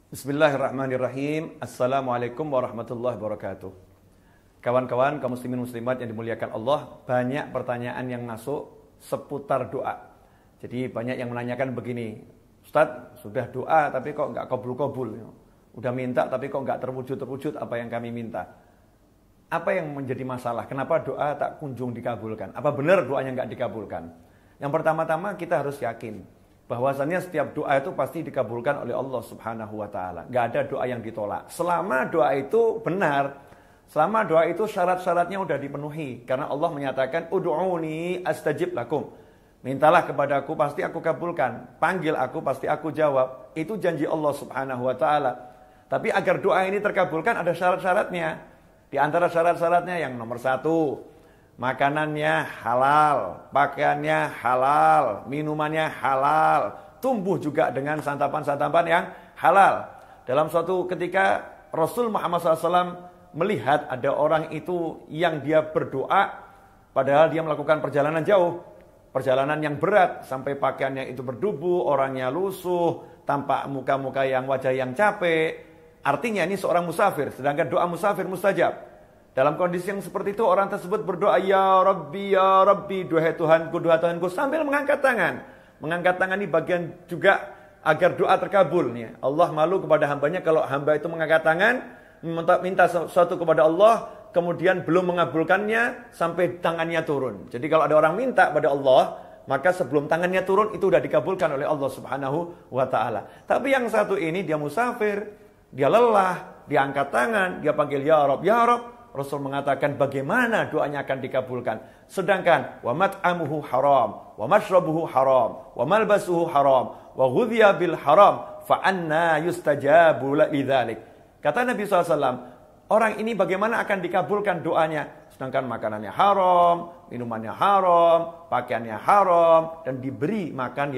Bismillahirrahmanirrahim. Assalamualaikum warahmatullahi wabarakatuh. Kawan-kawan kaum muslimin muslimat yang dimuliakan Allah, banyak pertanyaan yang masuk seputar doa. Jadi banyak yang menanyakan begini, Ustadz, sudah doa tapi kok nggak kabul-kabul. Udah minta tapi kok nggak terwujud-terwujud apa yang kami minta. Apa yang menjadi masalah? Kenapa doa tak kunjung dikabulkan? Apa benar doanya nggak dikabulkan? Yang pertama-tama kita harus yakin bahwasannya setiap doa itu pasti dikabulkan oleh Allah Subhanahu wa taala. Enggak ada doa yang ditolak. Selama doa itu benar, selama doa itu syarat-syaratnya sudah dipenuhi. Karena Allah menyatakan ud'uni astajib lakum. Mintalah kepadaku pasti aku kabulkan. Panggil aku pasti aku jawab. Itu janji Allah Subhanahu wa taala. Tapi agar doa ini terkabulkan ada syarat-syaratnya. Di antara syarat-syaratnya yang nomor 1, makanannya halal, pakaiannya halal, minumannya halal, tumbuh juga dengan santapan-santapan yang halal. Dalam suatu ketika Rasul Muhammad SAW melihat ada orang itu yang dia berdoa, padahal dia melakukan perjalanan jauh, perjalanan yang berat, sampai pakaiannya itu berdebu, orangnya lusuh, tampak muka-muka yang wajah yang capek. Artinya ini seorang musafir, sedangkan doa musafir mustajab. Dalam kondisi yang seperti itu orang tersebut berdoa, ya Rabbi, duhai Tuhanku, sambil mengangkat tangan. Mengangkat tangan ini bagian juga agar doa terkabul. Allah malu kepada hambanya kalau hamba itu mengangkat tangan, minta sesuatu kepada Allah, kemudian belum mengabulkannya sampai tangannya turun. Jadi kalau ada orang minta pada Allah, maka sebelum tangannya turun itu sudah dikabulkan oleh Allah Subhanahu wa taala. Tapi yang satu ini dia musafir, dia lelah, dia angkat tangan, dia panggil ya Rabb, ya Rabb. Rasul mengatakan bagaimana doanya akan dikabulkan. Sedangkan wa mat'amuhu haram, wa mashrabuhu haram, wa malbasuhu haram, wa ghudhiya bil haram, fa anna yustajabu lidzalik. Kata Nabi SAW, orang ini bagaimana akan dikabulkan doanya? Sedangkan makanannya haram, minumannya haram, pakaiannya haram, dan diberi makan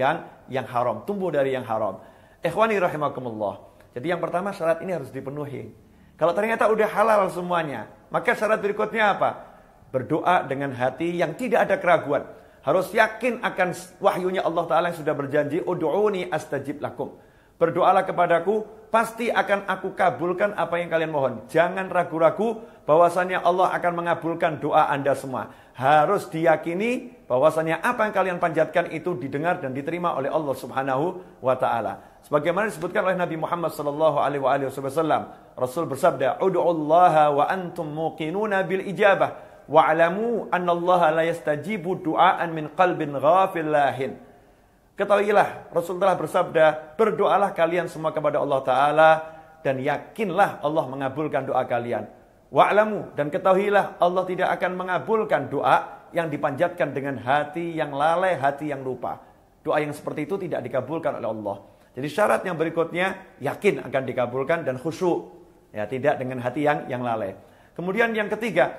yang haram, tumbuh dari yang haram. Ikhwani rahimakumullah. Jadi yang pertama syarat ini harus dipenuhi. Kalau ternyata udah halal semuanya, maka syarat berikutnya apa? Berdoa dengan hati yang tidak ada keraguan. Harus yakin akan wahyunya Allah Ta'ala yang sudah berjanji, ud'uni astajib lakum. Berdoalah kepadaku, pasti akan aku kabulkan apa yang kalian mohon. Jangan ragu-ragu bahwasannya Allah akan mengabulkan doa Anda semua. Harus diyakini bahwasannya apa yang kalian panjatkan itu didengar dan diterima oleh Allah Subhanahu wa Ta'ala. Sebagaimana disebutkan oleh Nabi Muhammad sallallahu alaihi wasallam, Rasul bersabda, "Ud'ullaha wa antum muqinuna bil ijabah wa'lamu annallaha la yastajibu du'aan min qalbin ghafil lahin." Ketahuilah, Rasul telah bersabda, berdoalah kalian semua kepada Allah Ta'ala dan yakinlah Allah mengabulkan doa kalian. Wa'lamu, dan ketahuilah Allah tidak akan mengabulkan doa yang dipanjatkan dengan hati yang lalai, hati yang lupa. Doa yang seperti itu tidak dikabulkan oleh Allah. Jadi syarat yang berikutnya, yakin akan dikabulkan dan khusyuk. Ya, tidak dengan hati yang lalai. Kemudian yang ketiga,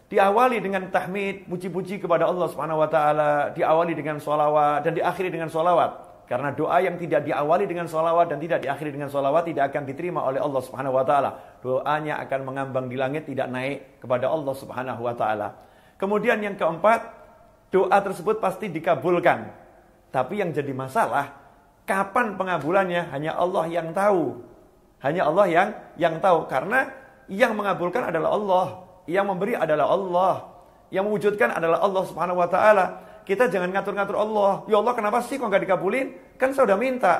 diawali dengan tahmid, puji-puji kepada Allah Subhanahu wa taala, diawali dengan sholawat dan diakhiri dengan sholawat. Karena doa yang tidak diawali dengan sholawat dan tidak diakhiri dengan sholawat tidak akan diterima oleh Allah Subhanahu wa taala. Doanya akan mengambang di langit, tidak naik kepada Allah Subhanahu wa taala. Kemudian yang keempat, doa tersebut pasti dikabulkan. Tapi yang jadi masalah, kapan pengabulannya hanya Allah yang tahu. Hanya Allah yang tahu. Karena yang mengabulkan adalah Allah. Yang memberi adalah Allah. Yang mewujudkan adalah Allah Subhanahu wa ta'ala. Kita jangan ngatur-ngatur Allah. Ya Allah, kenapa sih kok nggak dikabulin? Kan saya udah minta.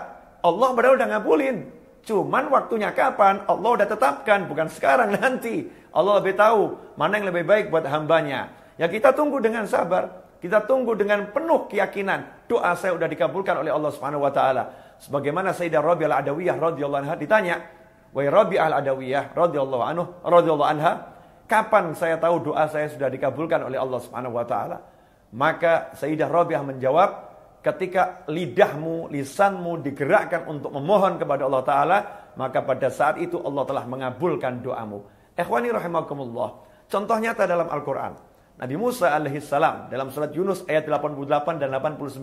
Allah padahal udah ngabulin. Cuman waktunya kapan? Allah udah tetapkan. Bukan sekarang, nanti. Allah lebih tahu mana yang lebih baik buat hambanya. Ya kita tunggu dengan sabar. Kita tunggu dengan penuh keyakinan. Doa saya sudah dikabulkan oleh Allah Subhanahu wa taala. Sebagaimana Sayyidah Rabi'ah al-Adawiyah radhiyallahu anha ditanya, "Wahai Rabi'ah al-Adawiyah radhiyallahu anha, kapan saya tahu doa saya sudah dikabulkan oleh Allah Subhanahu wa taala?" Maka Sayyidah Rabi'ah menjawab, ketika lidahmu, lisanmu digerakkan untuk memohon kepada Allah taala, maka pada saat itu Allah telah mengabulkan doamu. Ikhwani rahimakumullah. Contoh nyata dalam Al-Qur'an. Nabi Musa alaihissalam dalam surat Yunus ayat 88 dan 89.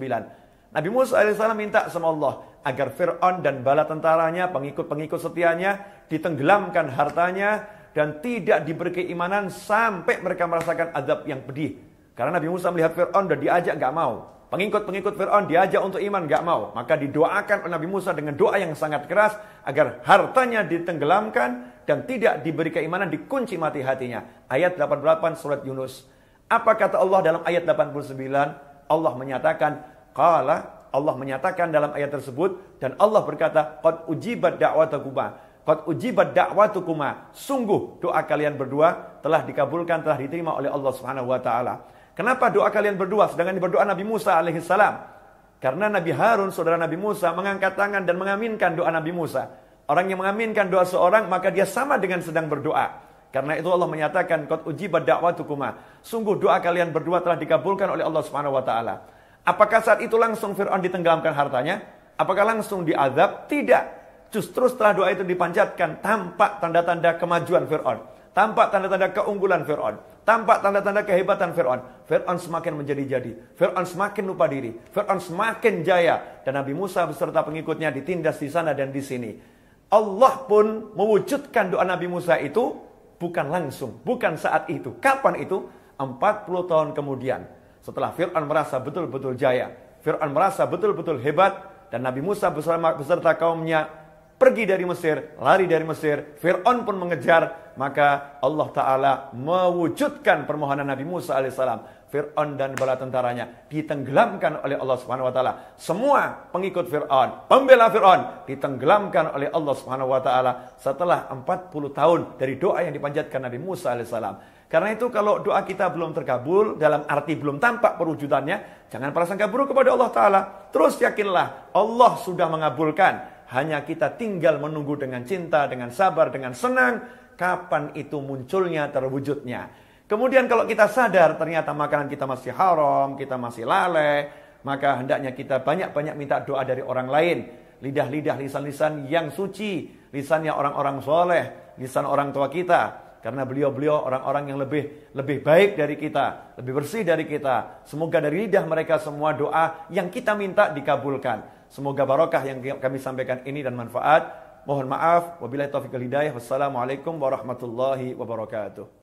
Nabi Musa alaihissalam minta sama Allah agar Fir'aun dan bala tentaranya, pengikut-pengikut setianya, ditenggelamkan hartanya dan tidak diberi keimanan sampai mereka merasakan azab yang pedih. Karena Nabi Musa melihat Fir'aun dan diajak gak mau. Pengikut-pengikut Fir'aun diajak untuk iman, nggak mau. Maka didoakan oleh Nabi Musa dengan doa yang sangat keras agar hartanya ditenggelamkan dan tidak diberi keimanan, dikunci mati hatinya. Ayat 88 surat Yunus. Apa kata Allah dalam ayat 89? Allah menyatakan, Allah menyatakan dalam ayat tersebut, dan Allah berkata, qad ujibat da'watukuma. Qad ujibat da'watukuma. Sungguh doa kalian berdua telah dikabulkan, telah diterima oleh Allah Subhanahu wa taala. Kenapa doa kalian berdua sedangkan berdoa Nabi Musa alaihissalam? Karena Nabi Harun, saudara Nabi Musa, mengangkat tangan dan mengaminkan doa Nabi Musa. Orang yang mengaminkan doa seorang, maka dia sama dengan sedang berdoa. Karena itu Allah menyatakan, qad ujibat da'watukuma. Sungguh doa kalian berdua telah dikabulkan oleh Allah Subhanahu wa taala. Apakah saat itu langsung Fir'aun ditenggelamkan hartanya? Apakah langsung diazab? Tidak. Justru setelah doa itu dipanjatkan, tampak tanda-tanda kemajuan Fir'aun. Tampak tanda-tanda keunggulan Fir'aun. Tampak tanda-tanda kehebatan Fir'aun. Fir'aun semakin menjadi-jadi. Fir'aun semakin lupa diri. Fir'aun semakin jaya. Dan Nabi Musa beserta pengikutnya ditindas di sana dan di sini. Allah pun mewujudkan doa Nabi Musa itu bukan langsung. Bukan saat itu. Kapan itu? 40 tahun kemudian. Setelah Fir'aun merasa betul-betul jaya. Fir'aun merasa betul-betul hebat. Dan Nabi Musa beserta kaumnya pergi dari Mesir, lari dari Mesir. Fir'aun pun mengejar. Maka Allah Ta'ala mewujudkan permohonan Nabi Musa alaihissalam. Fir'aun dan bala tentaranya ditenggelamkan oleh Allah Subhanahu wa taala. Semua pengikut Fir'aun, pembela Fir'aun ditenggelamkan oleh Allah Subhanahu wa taala setelah 40 tahun dari doa yang dipanjatkan Nabi Musa alaihissalam. Karena itu kalau doa kita belum terkabul, dalam arti belum tampak perwujudannya, jangan prasangka buruk kepada Allah Ta'ala. Terus yakinlah Allah sudah mengabulkan. Hanya kita tinggal menunggu dengan cinta, dengan sabar, dengan senang. Kapan itu munculnya, terwujudnya. Kemudian kalau kita sadar ternyata makanan kita masih haram, kita masih lalai, maka hendaknya kita banyak-banyak minta doa dari orang lain. Lidah-lidah, lisan-lisan yang suci, lisannya orang-orang soleh, lisan orang tua kita. Karena beliau-beliau orang-orang yang lebih baik dari kita, lebih bersih dari kita. Semoga dari lidah mereka semua doa yang kita minta dikabulkan. Semoga barokah yang kami sampaikan ini dan manfaat. Mohon maaf, wabillahi taufiq wal hidayah. Wassalamualaikum warahmatullahi wabarakatuh.